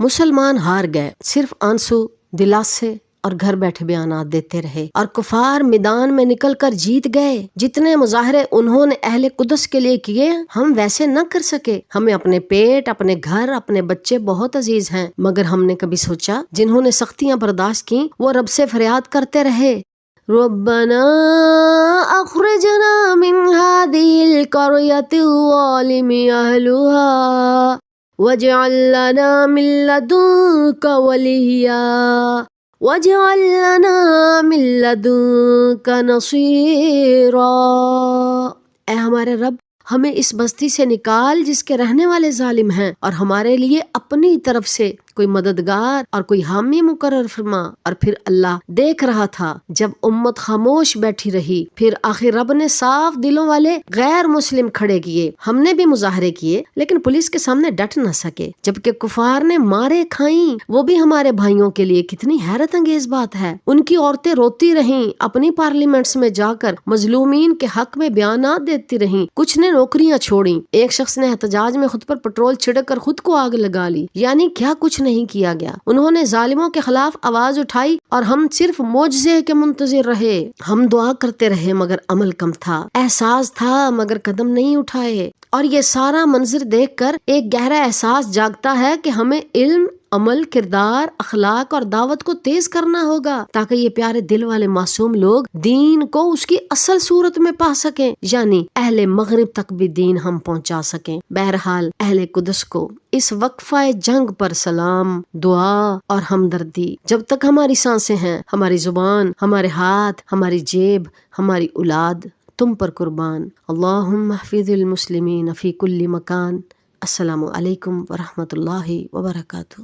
مسلمان ہار گئے، صرف آنسو دلاسے اور گھر بیٹھے بیانات دیتے رہے، اور کفار میدان میں نکل کر جیت گئے۔ جتنے مظاہرے انہوں نے اہل قدس کے لیے کیے ہم ویسے نہ کر سکے۔ ہمیں اپنے پیٹ، اپنے گھر، اپنے بچے بہت عزیز ہیں، مگر ہم نے کبھی سوچا جنہوں نے سختیاں برداشت کی وہ رب سے فریاد کرتے رہے، ربنا اخرجنا من هذه القرية الظالم اهلها واجعل لنا من لدنك وليا واجعل لنا من لدنك نصيرا۔ اے ہمارے رب، ہمیں اس بستی سے نکال جس کے رہنے والے ظالم ہیں، اور ہمارے لیے اپنی طرف سے کوئی مددگار اور کوئی حامی مقرر فرما۔ اور پھر اللہ دیکھ رہا تھا جب امت خاموش بیٹھی رہی، پھر آخر رب نے صاف دلوں والے غیر مسلم کھڑے کیے۔ ہم نے بھی مظاہرے کیے لیکن پولیس کے سامنے ڈٹ نہ سکے، جبکہ کفار نے مارے کھائیں، وہ بھی ہمارے بھائیوں کے لیے کتنی حیرت انگیز بات ہے۔ ان کی عورتیں روتی رہیں، اپنی پارلیمنٹس میں جا کر مظلومین کے حق میں بیانات دیتی رہیں، کچھ نے نوکریاں چھوڑیں، ایک شخص نے احتجاج میں خود پر پٹرول چھڑک کر خود کو آگ لگا لی۔ یعنی کیا کچھ نہیں کیا گیا۔ انہوں نے ظالموں کے خلاف آواز اٹھائی اور ہم صرف معجزے کے منتظر رہے۔ ہم دعا کرتے رہے مگر عمل کم تھا، احساس تھا مگر قدم نہیں اٹھائے۔ اور یہ سارا منظر دیکھ کر ایک گہرا احساس جاگتا ہے کہ ہمیں علم، عمل، کردار، اخلاق اور دعوت کو تیز کرنا ہوگا تاکہ یہ پیارے دل والے معصوم لوگ دین کو اس کی اصل صورت میں پا سکیں، یعنی اہل مغرب تک بھی دین ہم پہنچا سکیں۔ بہرحال اہل قدس کو اس وقفہ جنگ پر سلام، دعا اور ہمدردی۔ جب تک ہماری سانسیں ہیں، ہماری زبان، ہمارے ہاتھ، ہماری جیب، ہماری اولاد تم پر قربان۔ اللہم احفظ المسلمین فی کل مکان۔ السلام علیکم ورحمۃ اللہ وبرکاتہ۔